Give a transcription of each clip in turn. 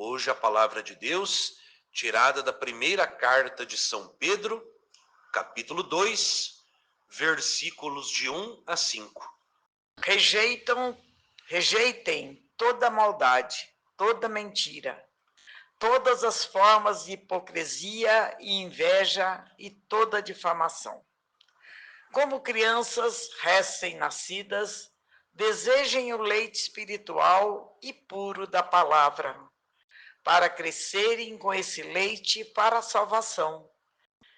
Hoje a palavra de Deus, tirada da primeira carta de São Pedro, capítulo 2, versículos de 1 a 5. Rejeitem toda maldade, toda mentira, todas as formas de hipocrisia e inveja e toda difamação. Como crianças recém-nascidas, desejem o leite espiritual e puro da palavra, para crescerem com esse leite para a salvação,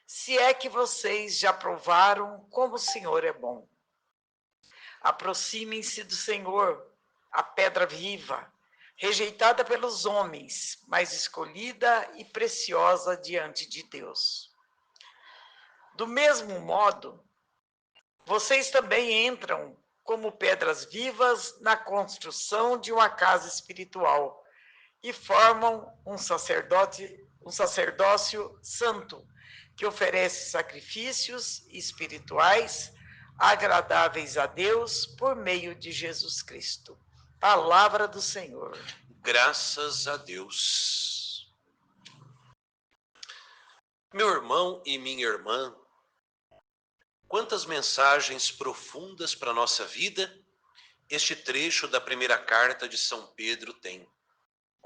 se é que vocês já provaram como o Senhor é bom. Aproximem-se do Senhor, a pedra viva, rejeitada pelos homens, mas escolhida e preciosa diante de Deus. Do mesmo modo, vocês também entram como pedras vivas na construção de uma casa espiritual e formam um sacerdócio santo que oferece sacrifícios espirituais agradáveis a Deus por meio de Jesus Cristo. Palavra do Senhor. Graças a Deus. Meu irmão e minha irmã, quantas mensagens profundas para a nossa vida este trecho da primeira carta de São Pedro tem.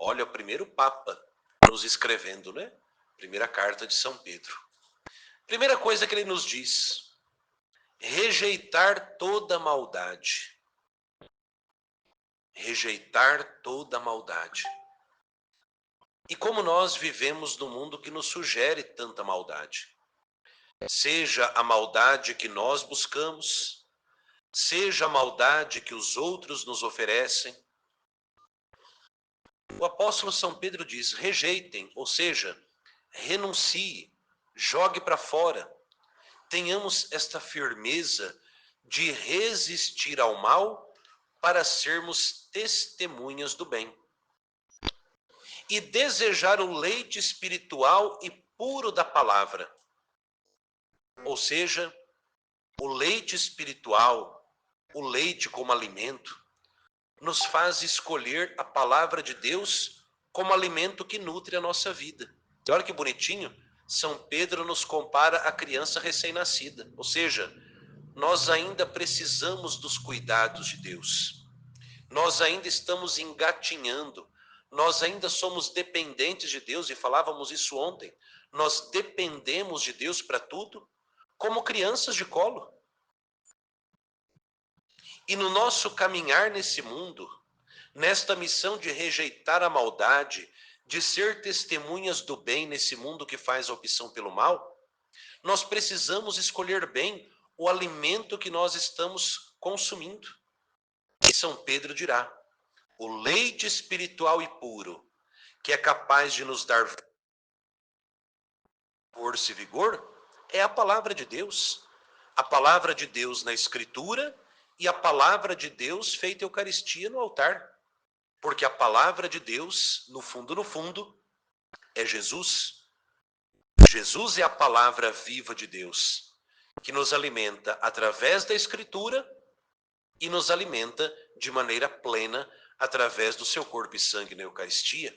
Olha, o primeiro Papa nos escrevendo, né? Primeira carta de São Pedro. Primeira coisa que ele nos diz: rejeitar toda maldade. Rejeitar toda maldade. E como nós vivemos num mundo que nos sugere tanta maldade. Seja a maldade que nós buscamos, seja a maldade que os outros nos oferecem. O apóstolo São Pedro diz: rejeitem, ou seja, renuncie, jogue para fora. Tenhamos esta firmeza de resistir ao mal para sermos testemunhas do bem. E desejar o leite espiritual e puro da palavra. Ou seja, o leite espiritual, o leite como alimento, nos faz escolher a palavra de Deus como alimento que nutre a nossa vida. E olha que bonitinho, São Pedro nos compara à criança recém-nascida. Ou seja, nós ainda precisamos dos cuidados de Deus. Nós ainda estamos engatinhando. Nós ainda somos dependentes de Deus, e falávamos isso ontem. Nós dependemos de Deus para tudo, como crianças de colo. E no nosso caminhar nesse mundo, nesta missão de rejeitar a maldade, de ser testemunhas do bem nesse mundo que faz a opção pelo mal, nós precisamos escolher bem o alimento que nós estamos consumindo. E São Pedro dirá: o leite espiritual e puro, que é capaz de nos dar força e vigor, é a palavra de Deus. A palavra de Deus na Escritura e a palavra de Deus feita Eucaristia no altar. Porque a palavra de Deus, no fundo, é Jesus. Jesus é a palavra viva de Deus, que nos alimenta através da Escritura e nos alimenta de maneira plena através do seu corpo e sangue na Eucaristia.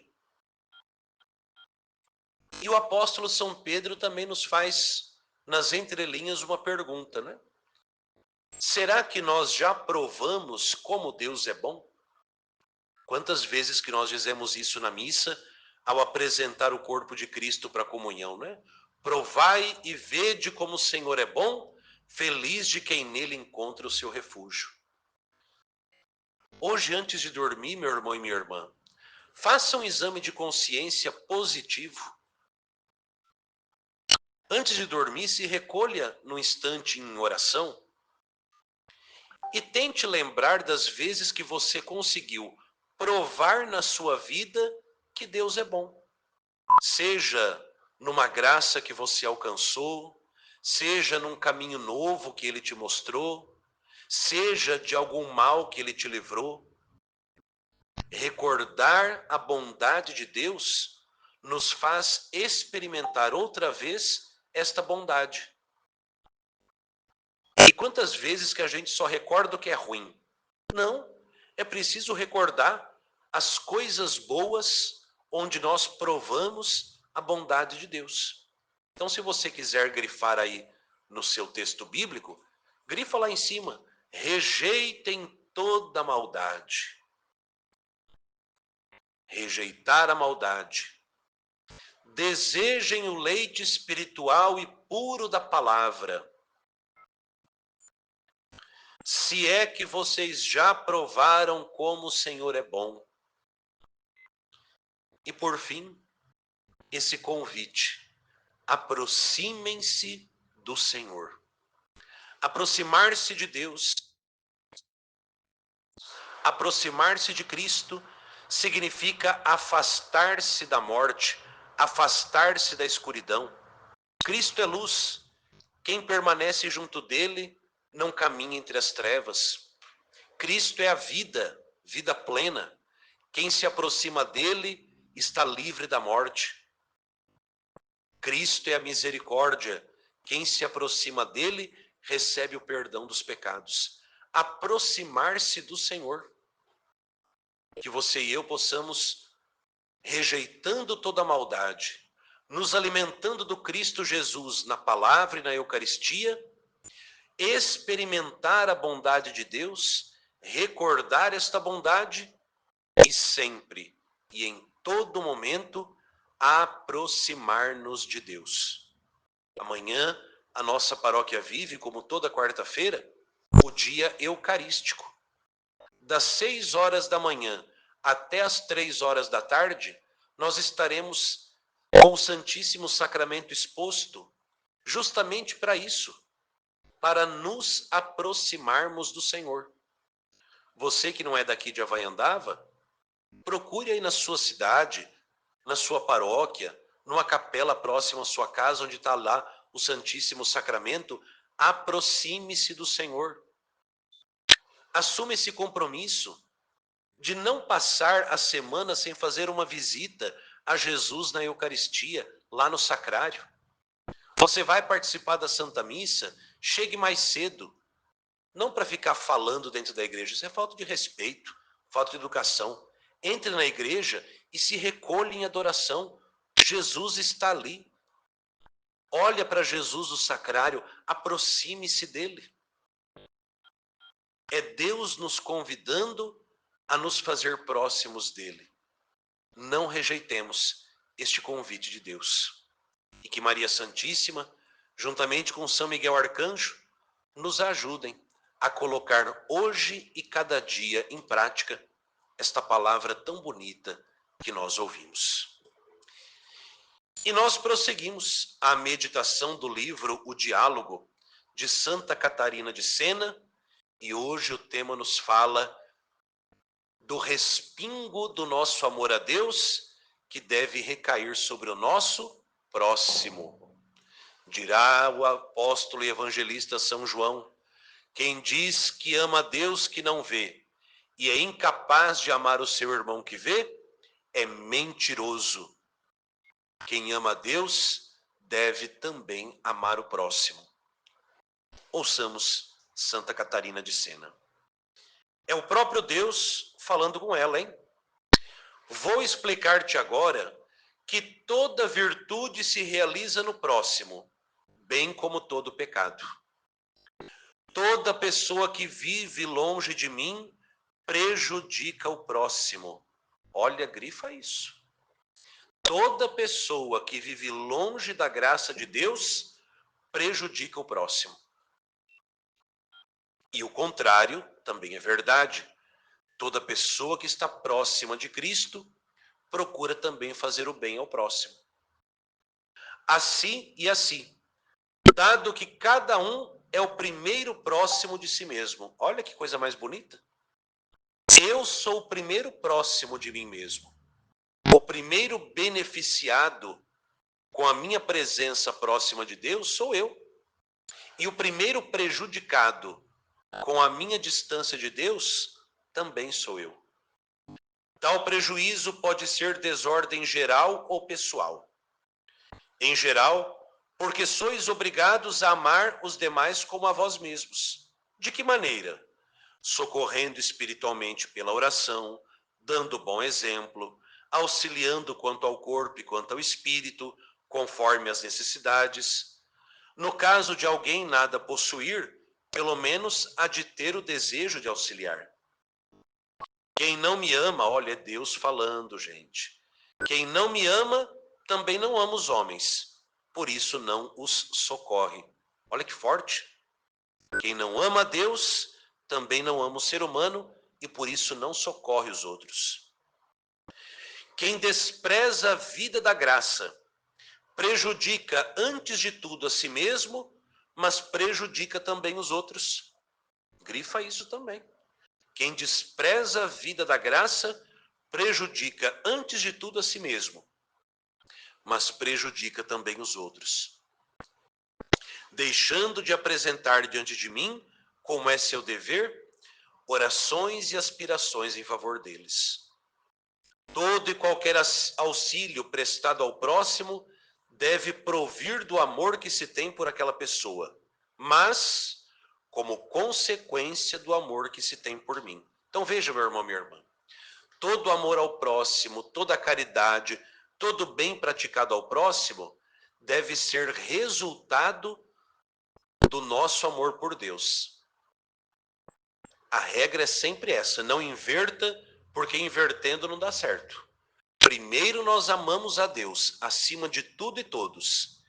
E o apóstolo São Pedro também nos faz, nas entrelinhas, uma pergunta, né? Será que nós já provamos como Deus é bom? Quantas vezes que nós dizemos isso na missa, ao apresentar o corpo de Cristo para a comunhão, né? Provai e vede como o Senhor é bom, feliz de quem nele encontra o seu refúgio. Hoje, antes de dormir, meu irmão e minha irmã, faça um exame de consciência positivo. Antes de dormir, se recolha num instante em oração e tente lembrar das vezes que você conseguiu provar na sua vida que Deus é bom. Seja numa graça que você alcançou, seja num caminho novo que Ele te mostrou, seja de algum mal que Ele te livrou. Recordar a bondade de Deus nos faz experimentar outra vez esta bondade. E quantas vezes que a gente só recorda o que é ruim? Não, é preciso recordar as coisas boas, onde nós provamos a bondade de Deus. Então, se você quiser grifar aí no seu texto bíblico, grifa lá em cima: rejeitem toda maldade. Rejeitar a maldade. Desejem o leite espiritual e puro da palavra. Se é que vocês já provaram como o Senhor é bom. E por fim, esse convite: aproximem-se do Senhor. Aproximar-se de Deus, aproximar-se de Cristo, significa afastar-se da morte, afastar-se da escuridão. Cristo é luz. Quem permanece junto dele não caminha entre as trevas. Cristo é a vida, vida plena. Quem se aproxima dele está livre da morte. Cristo é a misericórdia. Quem se aproxima dele recebe o perdão dos pecados. Aproximar-se do Senhor. Que você e eu possamos, rejeitando toda a maldade, nos alimentando do Cristo Jesus na palavra e na Eucaristia, experimentar a bondade de Deus, recordar esta bondade e sempre e em todo momento aproximar-nos de Deus. Amanhã a nossa paróquia vive, como toda quarta-feira, o dia eucarístico. Das 6 horas da manhã até as 3 horas da tarde, nós estaremos com o Santíssimo Sacramento exposto, justamente para isso, para nos aproximarmos do Senhor. Você que não é daqui de Havaiandava, procure aí na sua cidade, na sua paróquia, numa capela próxima à sua casa, onde está lá o Santíssimo Sacramento, aproxime-se do Senhor. Assuma esse compromisso de não passar a semana sem fazer uma visita a Jesus na Eucaristia, lá no sacrário. Você vai participar da Santa Missa, chegue mais cedo. Não para ficar falando dentro da igreja, isso é falta de respeito, falta de educação. Entre na igreja e se recolhe em adoração. Jesus está ali. Olha para Jesus no sacrário, aproxime-se dele. É Deus nos convidando a nos fazer próximos dele. Não rejeitemos este convite de Deus. E que Maria Santíssima, juntamente com São Miguel Arcanjo, nos ajudem a colocar hoje e cada dia em prática esta palavra tão bonita que nós ouvimos. E nós prosseguimos a meditação do livro O Diálogo, de Santa Catarina de Sena, e hoje o tema nos fala do respingo do nosso amor a Deus, que deve recair sobre o nosso próximo. Dirá o apóstolo e evangelista São João: quem diz que ama a Deus que não vê e é incapaz de amar o seu irmão que vê, é mentiroso. Quem ama a Deus deve também amar o próximo. Ouçamos Santa Catarina de Sena. É o próprio Deus falando com ela, hein? Vou explicar-te agora que toda virtude se realiza no próximo, bem como todo pecado. Toda pessoa que vive longe de mim prejudica o próximo. Olha, grifa isso. Toda pessoa que vive longe da graça de Deus prejudica o próximo. E o contrário também é verdade. Toda pessoa que está próxima de Cristo procura também fazer o bem ao próximo. Assim e assim, dado que cada um é o primeiro próximo de si mesmo. Olha que coisa mais bonita. Eu sou o primeiro próximo de mim mesmo. O primeiro beneficiado com a minha presença próxima de Deus sou eu. E o primeiro prejudicado com a minha distância de Deus também sou eu. Tal prejuízo pode ser desordem geral ou pessoal. Em geral, porque sois obrigados a amar os demais como a vós mesmos. De que maneira? Socorrendo espiritualmente pela oração, dando bom exemplo, auxiliando quanto ao corpo e quanto ao espírito, conforme as necessidades. No caso de alguém nada possuir, pelo menos há de ter o desejo de auxiliar. Quem não me ama, olha, é Deus falando, gente. Quem não me ama, também não ama os homens, por isso não os socorre. Olha que forte. Quem não ama a Deus, também não ama o ser humano, e por isso não socorre os outros. Quem despreza a vida da graça, prejudica antes de tudo a si mesmo, mas prejudica também os outros. Grifa isso também. Quem despreza a vida da graça, prejudica antes de tudo a si mesmo, mas prejudica também os outros. Deixando de apresentar diante de mim, como é seu dever, orações e aspirações em favor deles. Todo e qualquer auxílio prestado ao próximo deve provir do amor que se tem por aquela pessoa, mas como consequência do amor que se tem por mim. Então veja, meu irmão, minha irmã, todo amor ao próximo, toda caridade, todo bem praticado ao próximo deve ser resultado do nosso amor por Deus. A regra é sempre essa, não inverta, porque invertendo não dá certo. Primeiro nós amamos a Deus acima de tudo e todos.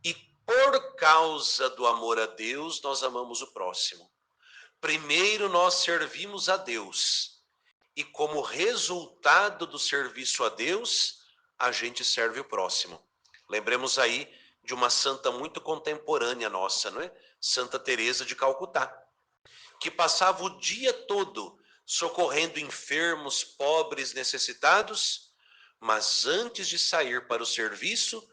E por causa do amor a Deus, nós amamos o próximo. Primeiro nós servimos a Deus. E como resultado do serviço a Deus, a gente serve o próximo. Lembremos aí de uma santa muito contemporânea nossa, não é? Santa Teresa de Calcutá, que passava o dia todo socorrendo enfermos, pobres, necessitados, mas antes de sair para o serviço,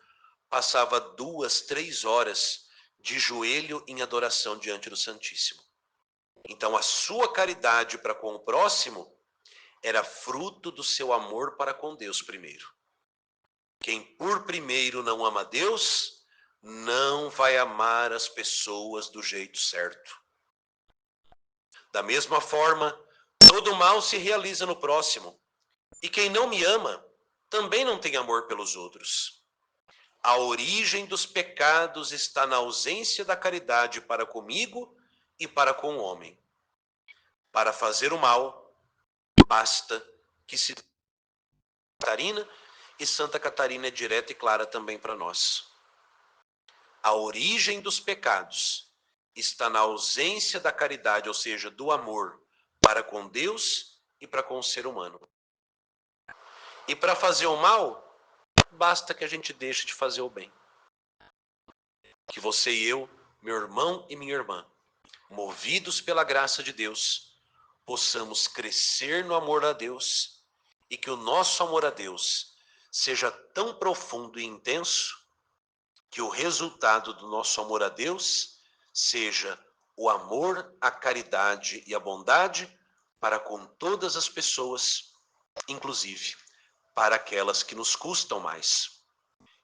passava 2, 3 horas de joelho em adoração diante do Santíssimo. Então, a sua caridade para com o próximo era fruto do seu amor para com Deus primeiro. Quem por primeiro não ama Deus, não vai amar as pessoas do jeito certo. Da mesma forma, todo mal se realiza no próximo. E quem não me ama, também não tem amor pelos outros. A origem dos pecados está na ausência da caridade para comigo e para com o homem. Para fazer o mal, basta que se... Catarina, e Santa Catarina é direta e clara também para nós. A origem dos pecados está na ausência da caridade, ou seja, do amor para com Deus e para com o ser humano. E para fazer o mal, basta que a gente deixe de fazer o bem. Que você e eu, meu irmão e minha irmã, movidos pela graça de Deus, possamos crescer no amor a Deus e que o nosso amor a Deus seja tão profundo e intenso que o resultado do nosso amor a Deus seja o amor, a caridade e a bondade para com todas as pessoas, inclusive para aquelas que nos custam mais.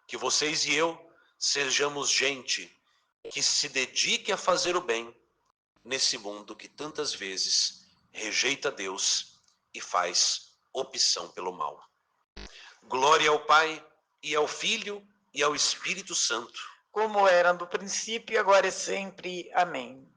Que vocês e eu sejamos gente que se dedique a fazer o bem nesse mundo que tantas vezes rejeita Deus e faz opção pelo mal. Glória ao Pai, e ao Filho, e ao Espírito Santo. Como era no princípio, agora e sempre. Amém.